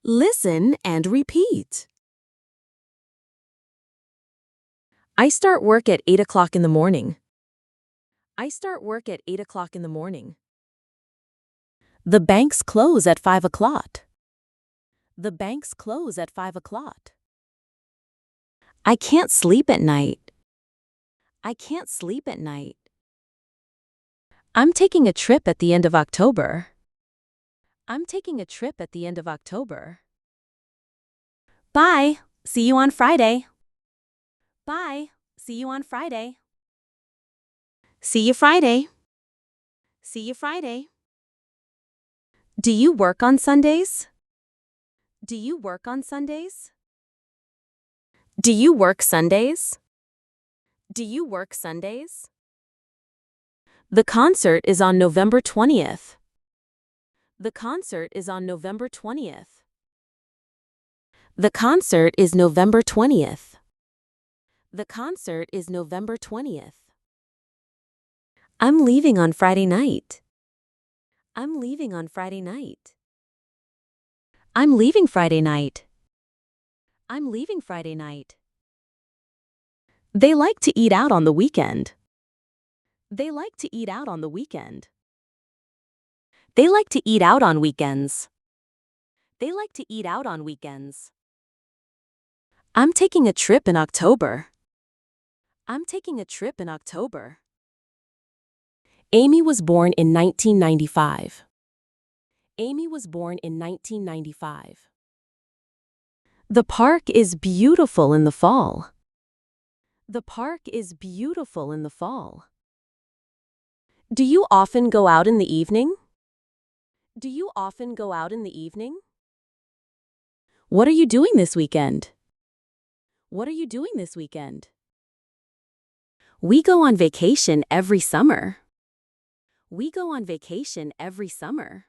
Listen and repeat. I start work at 8 o'clock in the morning. I start work at 8 o'clock in the morning. The banks close at 5 o'clock. The banks close at 5 o'clock. I can't sleep at night. I can't sleep at night. I'm taking a trip at the end of October. I'm taking a trip at the end of October. Bye. See you on Friday. Bye. See you on Friday. See you Friday. See you Friday. Do you work on Sundays? Do you work on Sundays? Do you work Sundays? Do you work Sundays? The concert is on November 20th. The concert is on November 20th. The concert is November 20th. The concert is November 20th. I'm leaving on Friday night. I'm leaving on Friday night. I'm leaving Friday night. I'm leaving Friday night. They like to eat out on the weekend. They like to eat out on the weekend. They like to eat out on weekends. They like to eat out on weekends. I'm taking a trip in October. I'm taking a trip in October. Amy was born in 1995. Amy was born in 1995. The park is beautiful in the fall. The park is beautiful in the fall. Do you often go out in the evening? Do you often go out in the evening? What are you doing this weekend? What are you doing this weekend? We go on vacation every summer. We go on vacation every summer.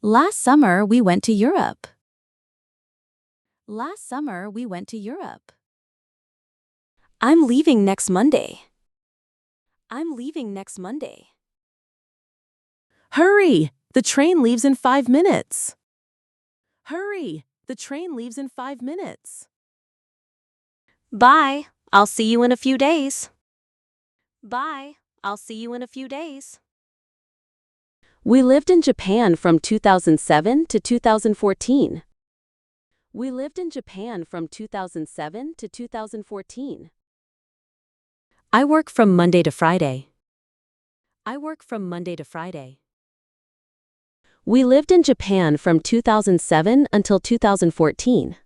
Last summer we went to Europe. Last summer we went to Europe. I'm leaving next Monday. I'm leaving next Monday. Hurry! The train leaves in 5 minutes. Hurry! The train leaves in 5 minutes. Bye. I'll see you in a few days. Bye. I'll see you in a few days. We lived in Japan from 2007 to 2014. We lived in Japan from 2007 to 2014. I work from Monday to Friday. I work from Monday to Friday. We lived in Japan from 2007 until 2014.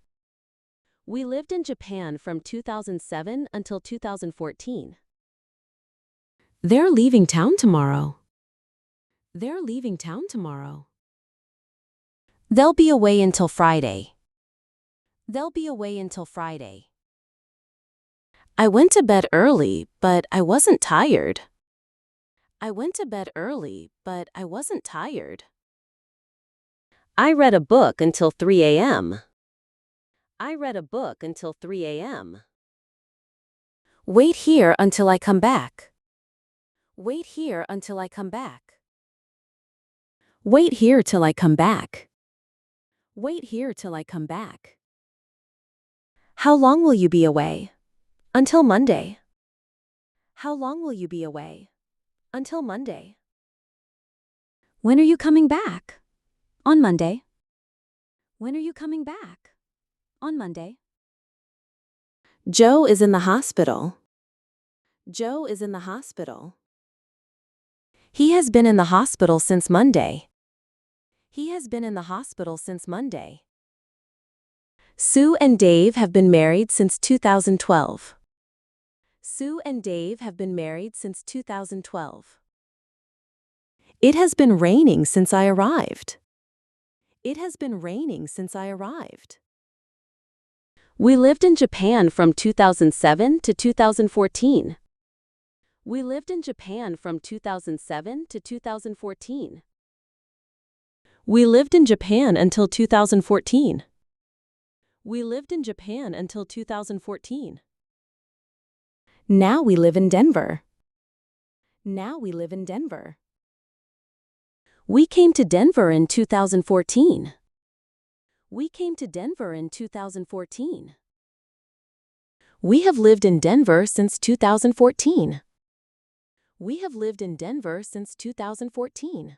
We lived in Japan from 2007 until 2014. They're leaving town tomorrow. They're leaving town tomorrow. They'll be away until Friday. They'll be away until Friday. I went to bed early, but I wasn't tired. I went to bed early, but I wasn't tired. I read a book until 3 a.m. I read a book until 3 a.m. Wait here until I come back. Wait here until I come back. Wait here till I come back. Wait here till I come back. How long will you be away? Until Monday. How long will you be away? Until Monday. When are you coming back? On Monday. When are you coming back? On Monday. Joe is in the hospital. Joe is in the hospital. He has been in the hospital since Monday. He has been in the hospital since Monday. Sue and Dave have been married since 2012. Sue and Dave have been married since 2012. It has been raining since I arrived. It has been raining since I arrived. We lived in Japan from 2007 to 2014. We lived in Japan from 2007 to 2014. We lived in Japan until 2014. We lived in Japan until 2014. Now we live in Denver. Now we live in Denver. We came to Denver in 2014. We came to Denver in 2014. We have lived in Denver since 2014. We have lived in Denver since 2014.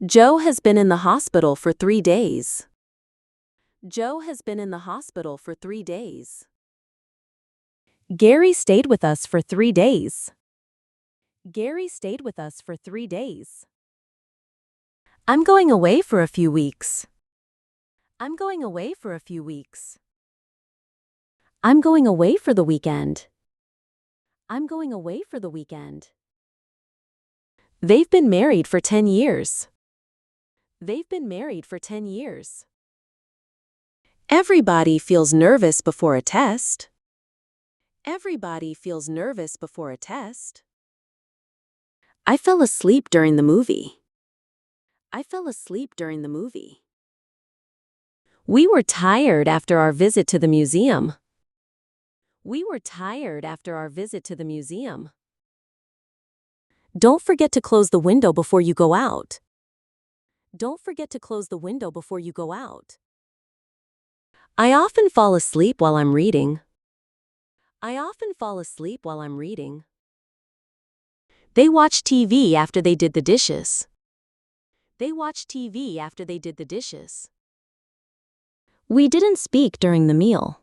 Joe has been in the hospital for 3 days. Joe has been in the hospital for 3 days. Gary stayed with us for 3 days. Gary stayed with us for 3 days. I'm going away for a few weeks. I'm going away for a few weeks. I'm going away for the weekend. I'm going away for the weekend. They've been married for 10 years. They've been married for 10 years. Everybody feels nervous before a test. Everybody feels nervous before a test. I fell asleep during the movie. I fell asleep during the movie. We were tired after our visit to the museum. We were tired after our visit to the museum. Don't forget to close the window before you go out. Don't forget to close the window before you go out. I often fall asleep while I'm reading. I often fall asleep while I'm reading. They watched TV after they did the dishes. They watched TV after they did the dishes. We didn't speak during the meal.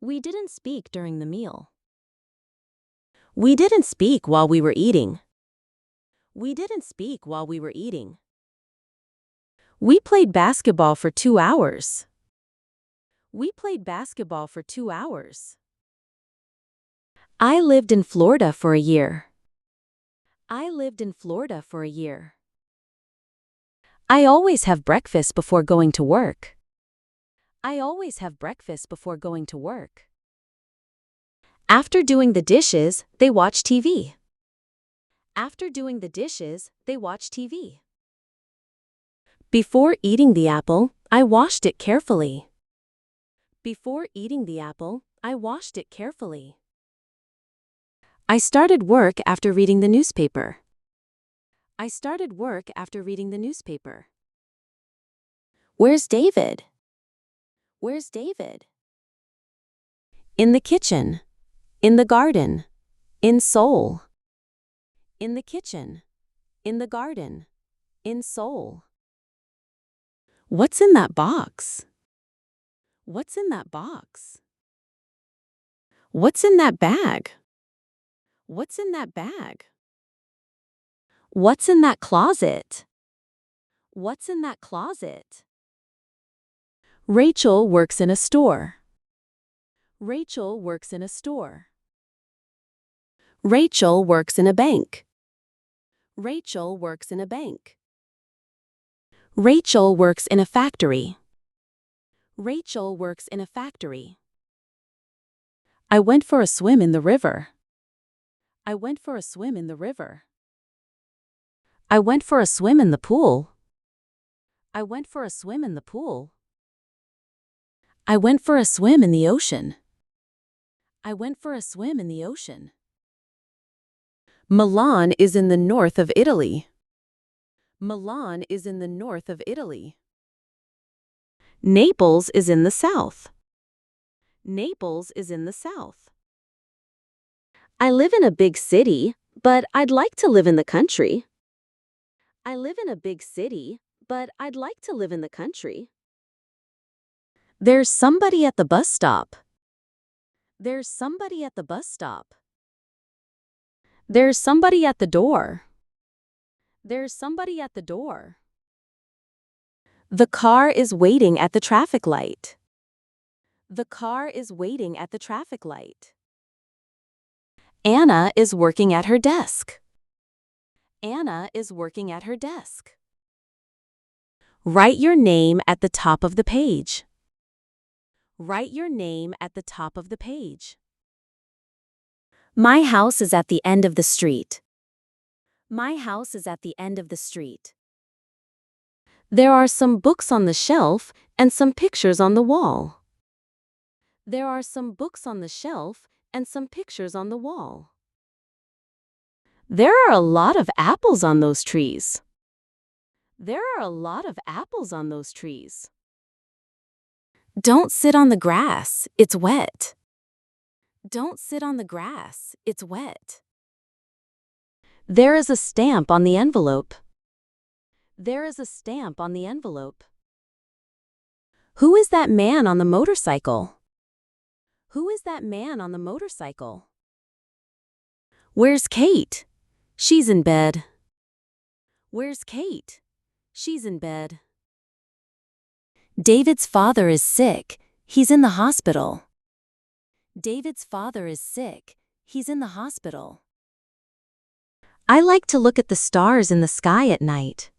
We didn't speak during the meal. We didn't speak while we were eating. We didn't speak while we were eating. We played basketball for 2 hours. We played basketball for 2 hours. I lived in Florida for a year. I lived in Florida for a year. I always have breakfast before going to work. I always have breakfast before going to work. After doing the dishes, they watch TV. After doing the dishes, they watch TV. Before eating the apple, I washed it carefully. Before eating the apple, I washed it carefully. I started work after reading the newspaper. I started work after reading the newspaper. Where's David? Where's David? In the kitchen. In the garden. In Seoul. In the kitchen. In the garden. In Seoul. What's in that box? What's in that box? What's in that bag? What's in that bag? What's in that closet? What's in that closet? Rachel works in a store. Rachel works in a store. Rachel works in a bank. Rachel works in a bank. Rachel works in a factory. Rachel works in a factory. I went for a swim in the river. I went for a swim in the river. I went for a swim in the pool. I went for a swim in the pool. I went for a swim in the ocean. I went for a swim in the ocean. Milan is in the north of Italy. Milan is in the north of Italy. Naples is in the south. Naples is in the south. I live in a big city, but I'd like to live in the country. I live in a big city, but I'd like to live in the country. There's somebody at the bus stop. There's somebody at the bus stop. There's somebody at the door. There's somebody at the door. The car is waiting at the traffic light. The car is waiting at the traffic light. Anna is working at her desk. Anna is working at her desk. Write your name at the top of the page. Write your name at the top of the page. My house is at the end of the street. My house is at the end of the street. There are some books on the shelf and some pictures on the wall. There are some books on the shelf and some pictures on the wall. There are a lot of apples on those trees. There are a lot of apples on those trees. Don't sit on the grass, it's wet. Don't sit on the grass, it's wet. There is a stamp on the envelope. There is a stamp on the envelope. Who is that man on the motorcycle? Who is that man on the motorcycle? Where's Kate? She's in bed. Where's Kate? She's in bed. David's father is sick. He's in the hospital. David's father is sick. He's in the hospital. I like to look at the stars in the sky at night.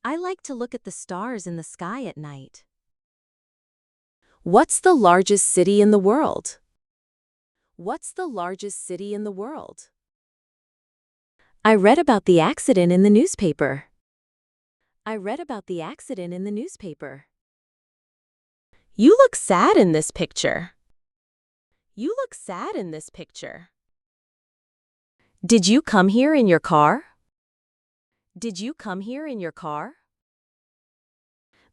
I like to look at the stars in the sky at night. What's the largest city in the world? What's the largest city in the world? I read about the accident in the newspaper. I read about the accident in the newspaper. You look sad in this picture. You look sad in this picture. Did you come here in your car? Did you come here in your car?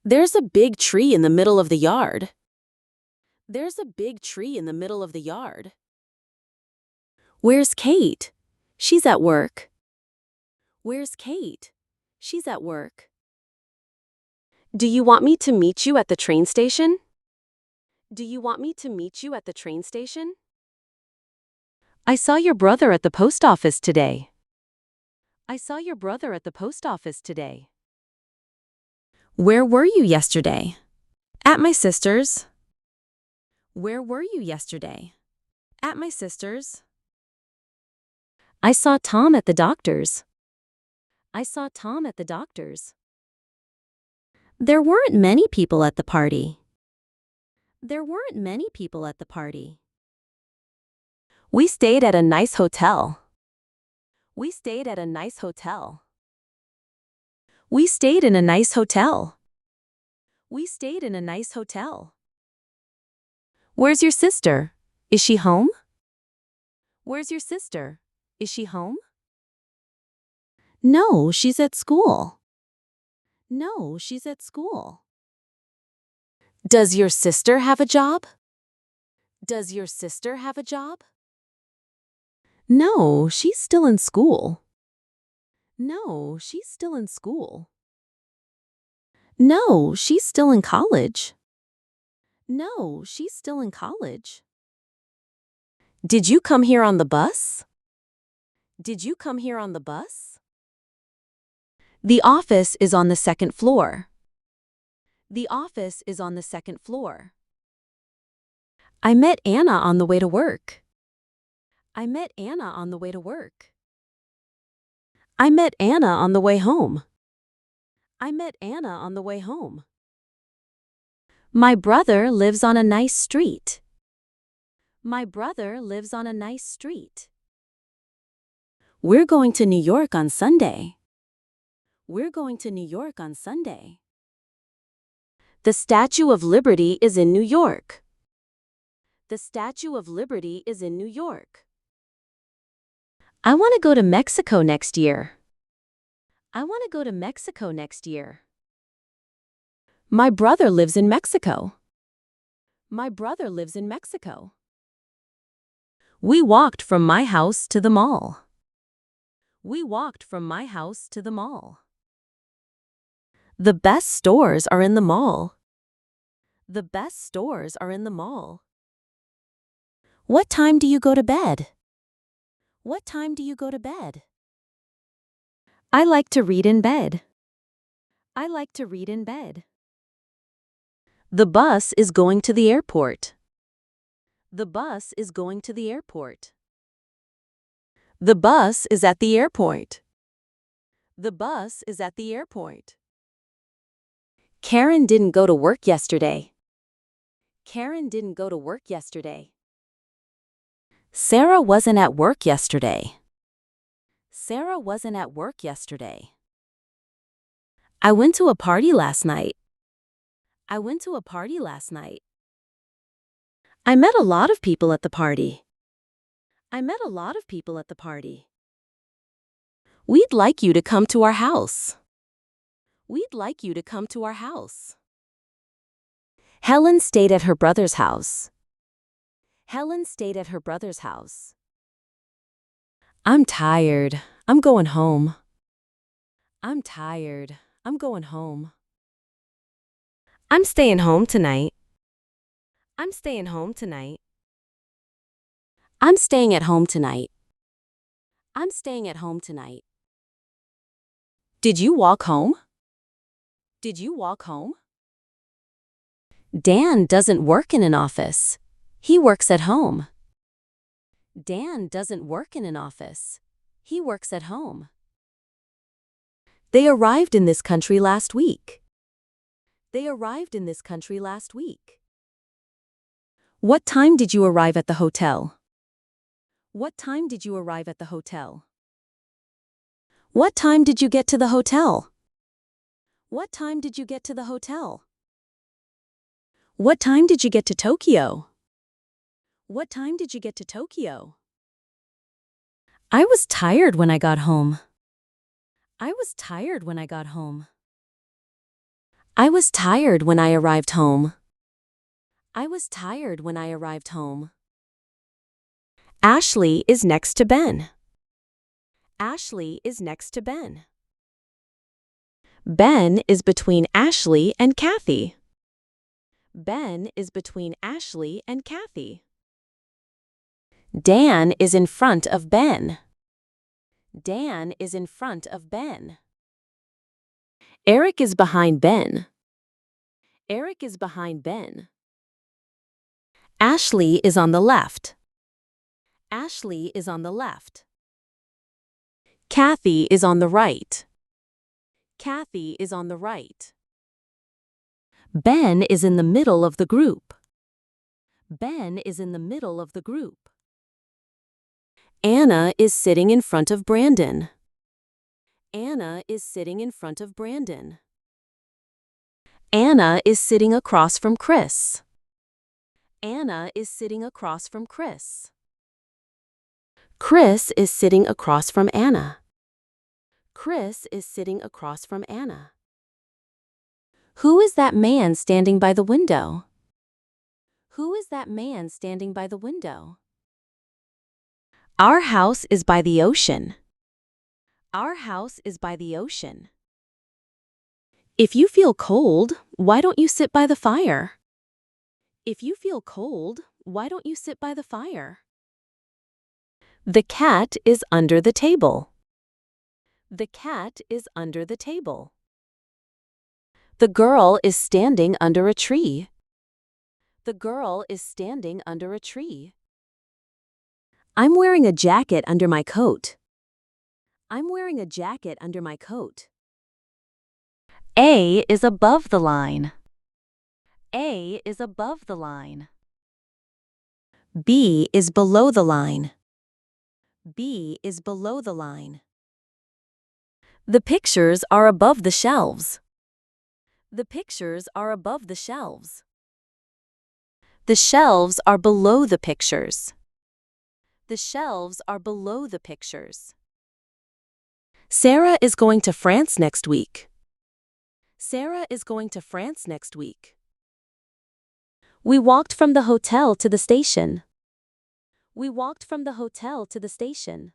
There's a big tree in the middle of the yard. There's a big tree in the middle of the yard. Where's Kate? She's at work. Where's Kate? She's at work. Do you want me to meet you at the train station? Do you want me to meet you at the train station? I saw your brother at the post office today. I saw your brother at the post office today. Where were you yesterday? At my sister's. Where were you yesterday? At my sister's. I saw Tom at the doctor's. I saw Tom at the doctor's. There weren't many people at the party. There weren't many people at the party. We stayed at a nice hotel. We stayed at a nice hotel. We stayed in a nice hotel. We stayed in a nice hotel. Where's your sister? Is she home? Where's your sister? Is she home? No, she's at school. No, she's at school. Does your sister have a job? Does your sister have a job? No, she's still in school. No, she's still in school. No, she's still in college. No, she's still in college. Did you come here on the bus? Did you come here on the bus? The office is on the second floor. The office is on the second floor. I met Anna on the way to work. I met Anna on the way to work. I met Anna on the way home. I met Anna on the way home. My brother lives on a nice street. My brother lives on a nice street. We're going to New York on Sunday. We're going to New York on Sunday. The Statue of Liberty is in New York. The Statue of Liberty is in New York. I want to go to Mexico next year. I want to go to Mexico next year. My brother lives in Mexico. My brother lives in Mexico. We walked from my house to the mall. We walked from my house to the mall. The best stores are in the mall. The best stores are in the mall. What time do you go to bed? What time do you go to bed? I like to read in bed. I like to read in bed. The bus is going to the airport. The bus is going to the airport. The bus is at the airport. The bus is at the airport. Karen didn't go to work yesterday. Karen didn't go to work yesterday. Sarah wasn't at work yesterday. Sarah wasn't at work yesterday. I went to a party last night. I went to a party last night. I met a lot of people at the party. I met a lot of people at the party. We'd like you to come to our house. We'd like you to come to our house. Helen stayed at her brother's house. Helen stayed at her brother's house. I'm tired. I'm going home. I'm tired. I'm going home. I'm staying home tonight. I'm staying home tonight. I'm staying at home tonight. I'm staying at home tonight. Did you walk home? Did you walk home? Dan doesn't work in an office. He works at home. Dan doesn't work in an office. He works at home. They arrived in this country last week. They arrived in this country last week. What time did you arrive at the hotel? What time did you arrive at the hotel? What time did you get to the hotel? What time did you get to the hotel? What time did you get to Tokyo? What time did you get to Tokyo? I was tired when I got home. I was tired when I got home. I was tired when I arrived home. I was tired when I arrived home. Ashley is next to Ben. Ashley is next to Ben. Ben is between Ashley and Kathy. Ben is between Ashley and Kathy. Dan is in front of Ben. Dan is in front of Ben. Eric is behind Ben. Eric is behind Ben. Ashley is on the left. Ashley is on the left. Kathy is on the right. Kathy is on the right. Ben is in the middle of the group. Ben is in the middle of the group. Anna is sitting in front of Brandon. Anna is sitting in front of Brandon. Anna is sitting across from Chris. Anna is sitting across from Chris. Chris is sitting across from Anna. Chris is sitting across from Anna. Who is that man standing by the window? Who is that man standing by the window? Our house is by the ocean. Our house is by the ocean. If you feel cold, why don't you sit by the fire? If you feel cold, why don't you sit by the fire? The cat is under the table. The cat is under the table. The girl is standing under a tree. The girl is standing under a tree. I'm wearing a jacket under my coat. I'm wearing a jacket under my coat. A is above the line. A is above the line. B is below the line. B is below the line. The pictures are above the shelves. The pictures are above the shelves. The shelves are below the pictures. The shelves are below the pictures. Sarah is going to France next week. Sarah is going to France next week. We walked from the hotel to the station. We walked from the hotel to the station.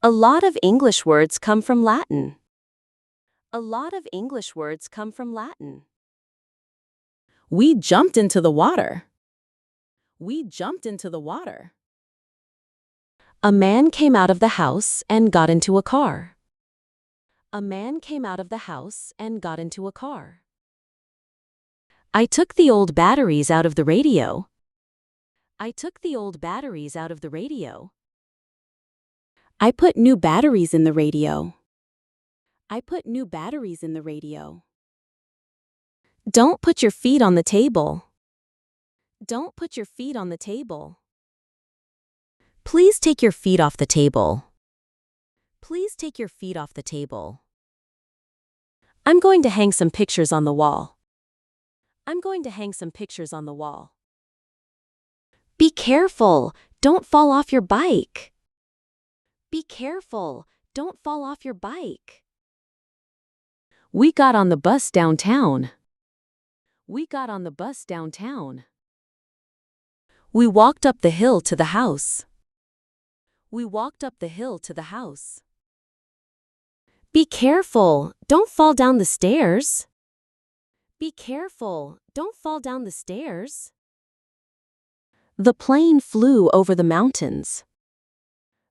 A lot of English words come from Latin. A lot of English words come from Latin. We jumped into the water. We jumped into the water. A man came out of the house and got into a car. A man came out of the house and got into a car. I took the old batteries out of the radio. I took the old batteries out of the radio. I put new batteries in the radio. I put new batteries in the radio. Don't put your feet on the table. Don't put your feet on the table. Please take your feet off the table. Please take your feet off the table. I'm going to hang some pictures on the wall. I'm going to hang some pictures on the wall. Be careful, don't fall off your bike. Be careful, don't fall off your bike. We got on the bus downtown. We got on the bus downtown. We walked up the hill to the house. We walked up the hill to the house. Be careful, don't fall down the stairs. Be careful, don't fall down the stairs. The plane flew over the mountains.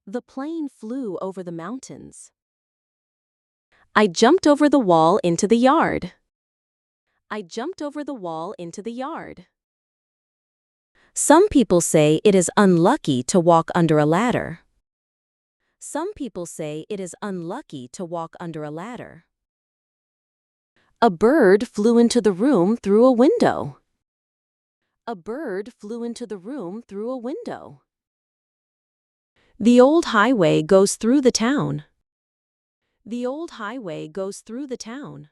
The plane flew over the mountains. I jumped over the wall into the yard. I jumped over the wall into the yard. Some people say it is unlucky to walk under a ladder. Some people say it is unlucky to walk under a ladder. A bird flew into the room through a window. A bird flew into the room through a window. The old highway goes through the town. The old highway goes through the town.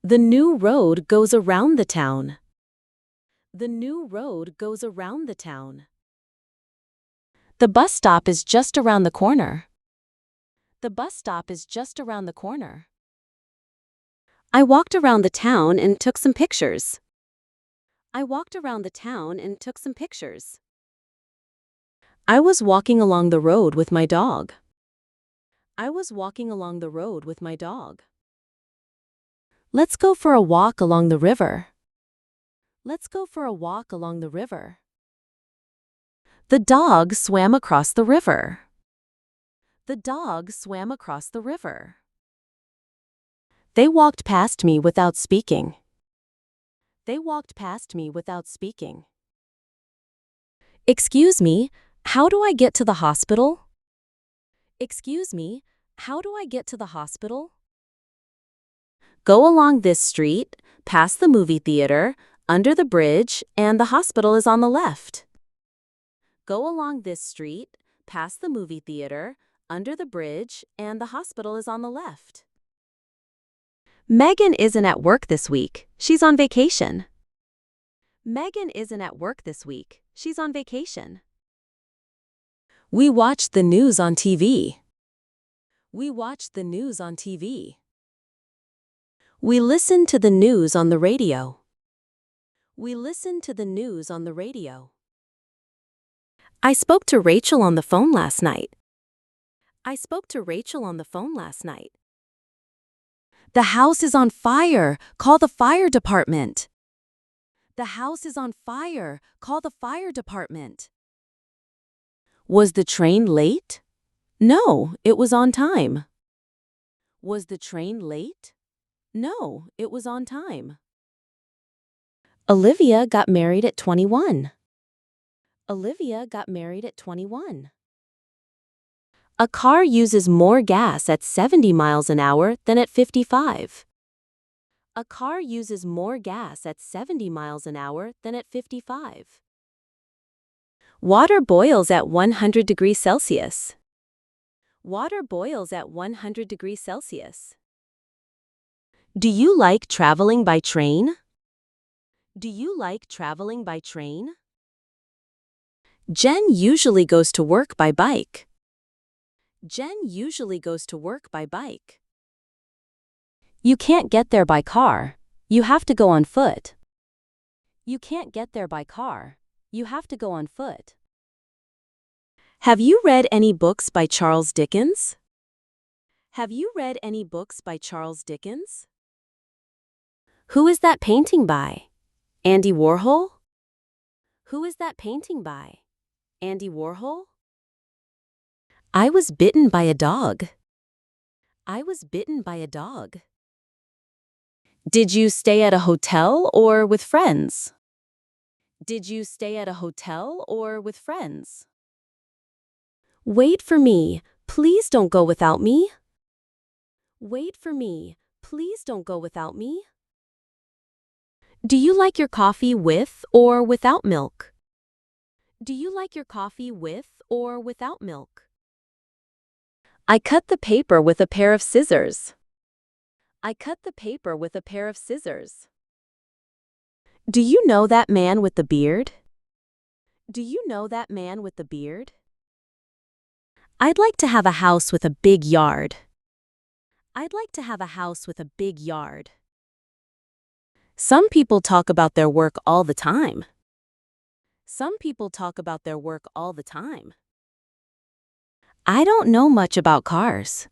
The new road goes around the town. The new road goes around the town. The bus stop is just around the corner. The bus stop is just around the corner. I walked around the town and took some pictures. I walked around the town and took some pictures. I was walking along the road with my dog. I was walking along the road with my dog. Let's go for a walk along the river. Let's go for a walk along the river. The dog swam across the river. The dog swam across the river. They walked past me without speaking. They walked past me without speaking. Excuse me, how do I get to the hospital? Excuse me, how do I get to the hospital? Go along this street, past the movie theater, under the bridge, and the hospital is on the left. Go along this street, past the movie theater, under the bridge, and the hospital is on the left. Megan isn't at work this week. She's on vacation. Megan isn't at work this week. She's on vacation. We watched the news on TV. We watched the news on TV. We listened to the news on the radio. We listened to the news on the radio. I spoke to Rachel on the phone last night. I spoke to Rachel on the phone last night. The house is on fire. Call the fire department. The house is on fire. Call the fire department. Was the train late? No, it was on time. Was the train late? No, it was on time. Olivia got married at 21. Olivia got married at 21. A car uses more gas at 70 miles an hour than at 55. A car uses more gas at 70 miles an hour than at 55. Water boils at 100 degrees Celsius. Water boils at 100 degrees Celsius. Do you like traveling by train? Do you like traveling by train? Jen usually goes to work by bike. Jen usually goes to work by bike. You can't get there by car. You have to go on foot. You can't get there by car. You have to go on foot. Have you read any books by Charles Dickens? Have you read any books by Charles Dickens? Who is that painting by? Andy Warhol? Who is that painting by? Andy Warhol? I was bitten by a dog. I was bitten by a dog. Did you stay at a hotel or with friends? Did you stay at a hotel or with friends? Wait for me. Please don't go without me. Wait for me. Please don't go without me. Do you like your coffee with or without milk? Do you like your coffee with or without milk? I cut the paper with a pair of scissors. I cut the paper with a pair of scissors. Do you know that man with the beard? Do you know that man with the beard? I'd like to have a house with a big yard. I'd like to have a house with a big yard. Some people talk about their work all the time. Some people talk about their work all the time. I don't know much about cars.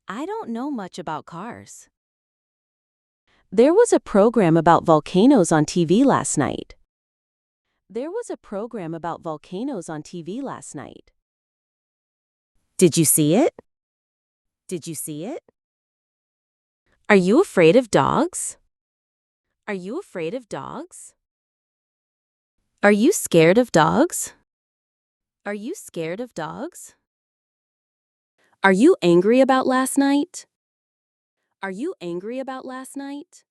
I don't know much about cars. There was a program about volcanoes on TV last night. There was a program about volcanoes on TV last night. Did you see it? Did you see it? Are you afraid of dogs? Are you afraid of dogs? Are you scared of dogs? Are you scared of dogs? Are you angry about last night? Are you angry about last night?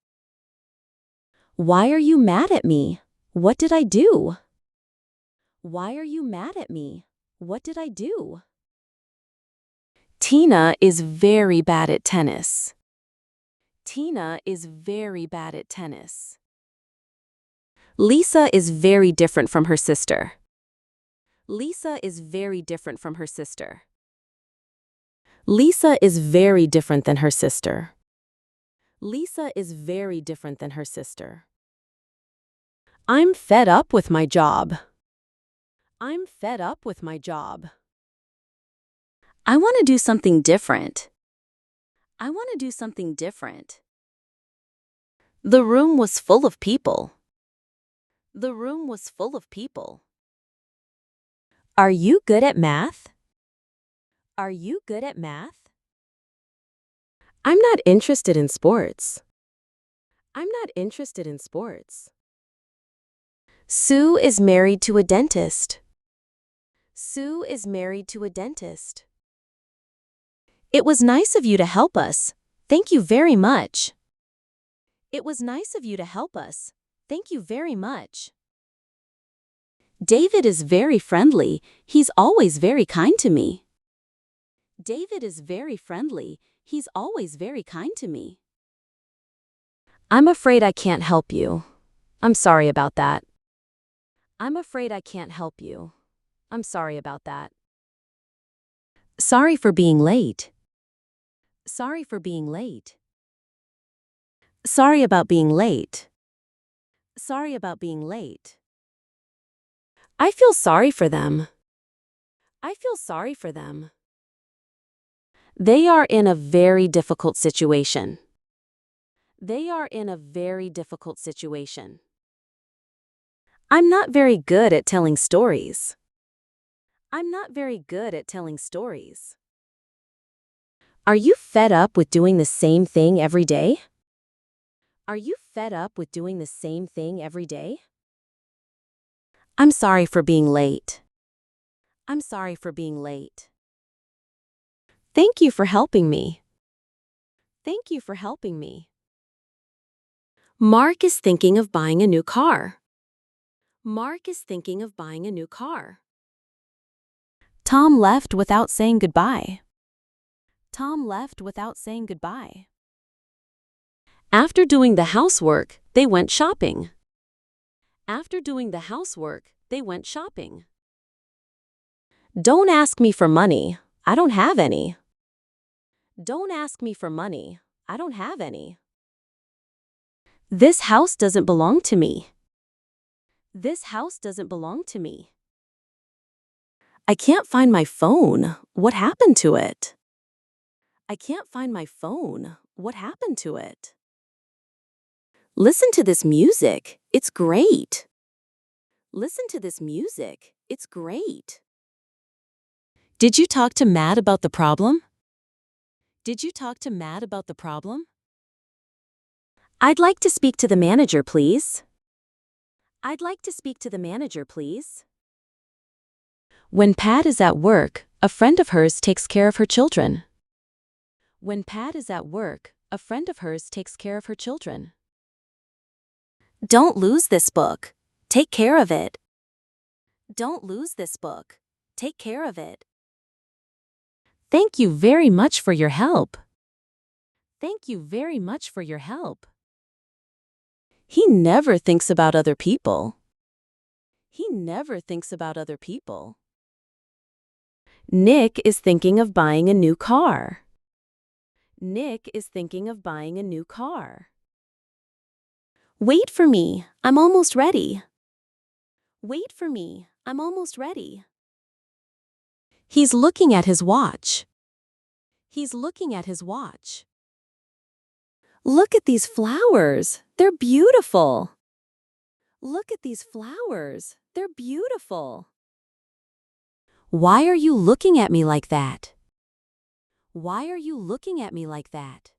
Why are you mad at me? What did I do? Why are you mad at me? What did I do? Tina is very bad at tennis. Tina is very bad at tennis. Lisa is very different from her sister. Lisa is very different from her sister. Lisa is very different than her sister. Lisa is very different than her sister. I'm fed up with my job. I'm fed up with my job. I want to do something different. I want to do something different. The room was full of people. The room was full of people. Are you good at math? Are you good at math? I'm not interested in sports. I'm not interested in sports. Sue is married to a dentist. Sue is married to a dentist. It was nice of you to help us. Thank you very much. It was nice of you to help us. Thank you very much. David is very friendly. He's always very kind to me. David is very friendly. He's always very kind to me. I'm afraid I can't help you. I'm sorry about that. I'm afraid I can't help you. I'm sorry about that. Sorry for being late. Sorry for being late. Sorry about being late. Sorry about being late. I feel sorry for them. I feel sorry for them. They are in a very difficult situation. They are in a very difficult situation. I'm not very good at telling stories. I'm not very good at telling stories. Are you fed up with doing the same thing every day? Are you fed up with doing the same thing every day? I'm sorry for being late. I'm sorry for being late. Thank you for helping me. Thank you for helping me. Mark is thinking of buying a new car. Mark is thinking of buying a new car. Tom left without saying goodbye. Tom left without saying goodbye. After doing the housework, they went shopping. After doing the housework, they went shopping. Don't ask me for money. I don't have any. Don't ask me for money. I don't have any. This house doesn't belong to me. This house doesn't belong to me. I can't find my phone. What happened to it? I can't find my phone. What happened to it? Listen to this music. It's great. Listen to this music. It's great. Did you talk to Matt about the problem? Did you talk to Matt about the problem? I'd like to speak to the manager, please. I'd like to speak to the manager, please. When Pat is at work, a friend of hers takes care of her children. When Pat is at work, a friend of hers takes care of her children. Don't lose this book. Take care of it. Don't lose this book. Take care of it. Thank you very much for your help. Thank you very much for your help. He never thinks about other people. He never thinks about other people. Nick is thinking of buying a new car. Nick is thinking of buying a new car. Wait for me, I'm almost ready. Wait for me, I'm almost ready. He's looking at his watch. He's looking at his watch. Look at these flowers, they're beautiful. Look at these flowers, they're beautiful. Why are you looking at me like that? Why are you looking at me like that?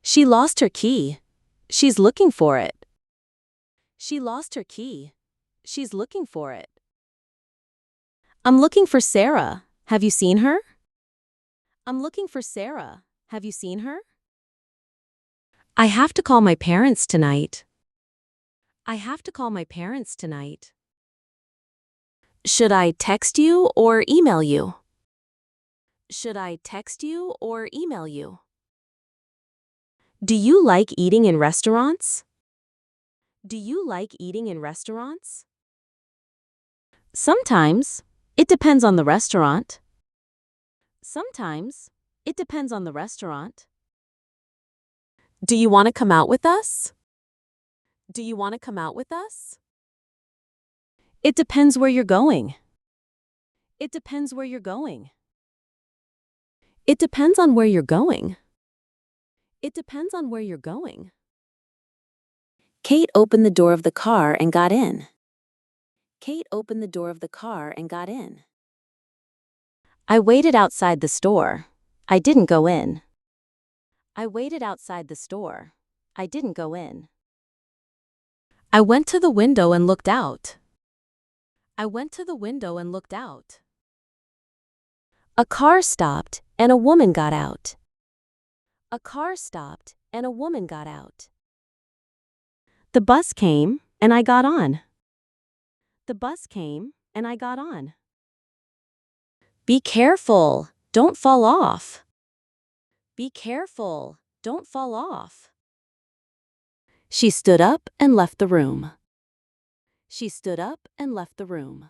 She lost her key. She's looking for it. She lost her key. She's looking for it. I'm looking for Sarah. Have you seen her? I'm looking for Sarah. Have you seen her? I have to call my parents tonight. I have to call my parents tonight. Should I text you or email you? Should I text you or email you? Do you like eating in restaurants? Do you like eating in restaurants? Sometimes. It depends on the restaurant. Sometimes. It depends on the restaurant. Do you want to come out with us? Do you want to come out with us? It depends where you're going. It depends where you're going. It depends on where you're going. It depends on where you're going. Kate opened the door of the car and got in. Kate opened the door of the car and got in. I waited outside the store. I didn't go in. I waited outside the store. I didn't go in. I went to the window and looked out. I went to the window and looked out. A car stopped and a woman got out. A car stopped and a woman got out. The bus came and I got on. The bus came and I got on. Be careful, don't fall off. Be careful, don't fall off. She stood up and left the room. She stood up and left the room.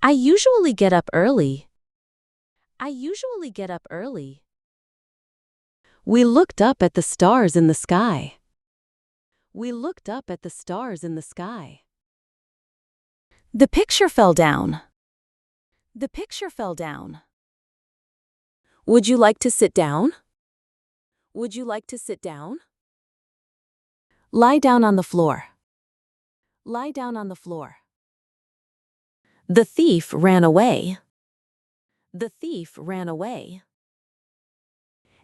I usually get up early. I usually get up early. We looked up at the stars in the sky. We looked up at the stars in the sky. The picture fell down. The picture fell down. Would you like to sit down? Would you like to sit down? Lie down on the floor. Lie down on the floor. The thief ran away. The thief ran away.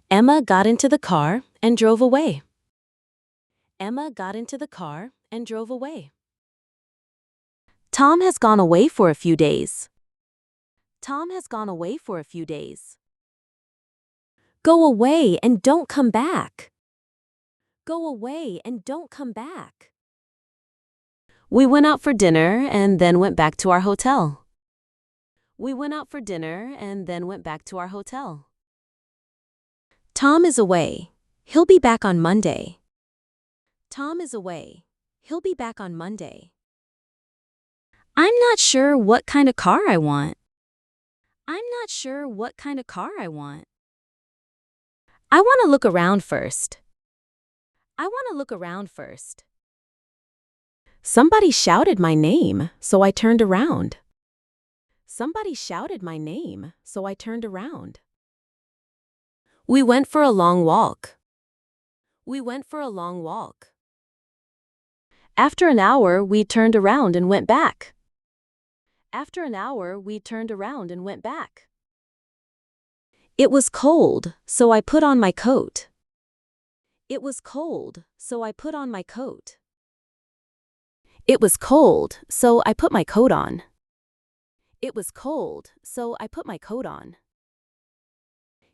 Emma got into the car and drove away. Emma got into the car and drove away. Tom has gone away for a few days. Tom has gone away for a few days. Go away and don't come back. Go away and don't come back. We went out for dinner and then went back to our hotel. We went out for dinner and then went back to our hotel. Tom is away. He'll be back on Monday. Tom is away. He'll be back on Monday. I'm not sure what kind of car I want. I'm not sure what kind of car I want. I want to look around first. I want to look around first. Somebody shouted my name, so I turned around. Somebody shouted my name, so I turned around. We went for a long walk. We went for a long walk. After an hour, we turned around and went back. After an hour, we turned around and went back. It was cold, so I put on my coat. It was cold, so I put on my coat. It was cold, so I put my coat on. It was cold, so I put my coat on.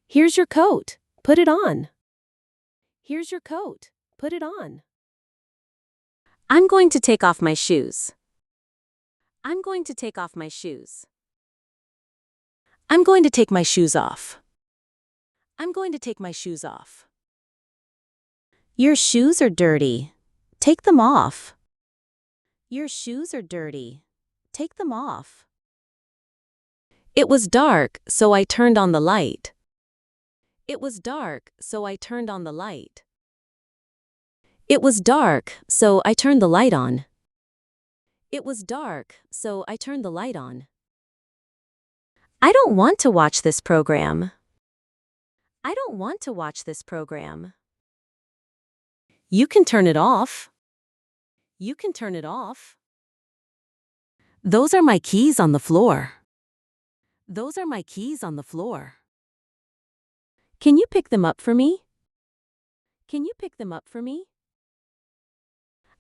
Here's your coat. Put it on. Here's your coat. Put it on. I'm going to take off my shoes. I'm going to take off my shoes. I'm going to take my shoes off. I'm going to take my shoes off. Your shoes are dirty. Take them off. Your shoes are dirty. Take them off. It was dark, so I turned on the light. It was dark, so I turned on the light. It was dark, so I turned the light on. It was dark, so I turned the light on. I don't want to watch this program. I don't want to watch this program. You can turn it off. You can turn it off. Those are my keys on the floor. Those are my keys on the floor. Can you pick them up for me? Can you pick them up for me?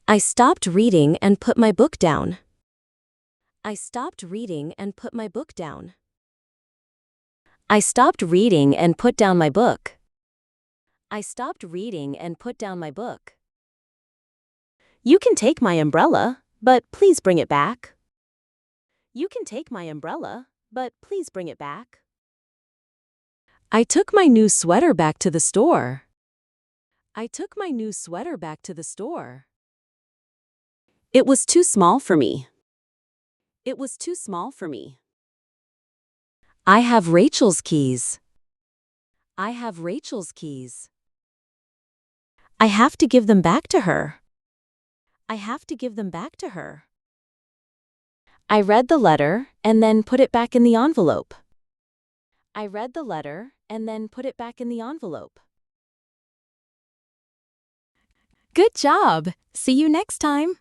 I stopped reading and put my book down. I stopped reading and put my book down. I stopped reading and put down my book. I stopped reading and put down my book. You can take my umbrella, but please bring it back. You can take my umbrella, but please bring it back. I took my new sweater back to the store. I took my new sweater back to the store. It was too small for me. It was too small for me. I have Rachel's keys. I have Rachel's keys. I have to give them back to her. I have to give them back to her. I read the letter and then put it back in the envelope. I read the letter and then put it back in the envelope. Good job! See you next time!